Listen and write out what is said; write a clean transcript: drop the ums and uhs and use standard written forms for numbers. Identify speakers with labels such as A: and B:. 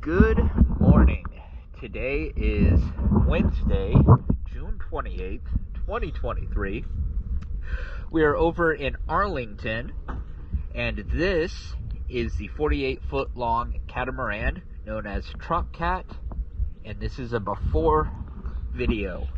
A: Good morning. Today is Wednesday, June 28th, 2023. We are over in Arlington, and this is the 48-foot long catamaran known as Trop Cat, and this is a before video.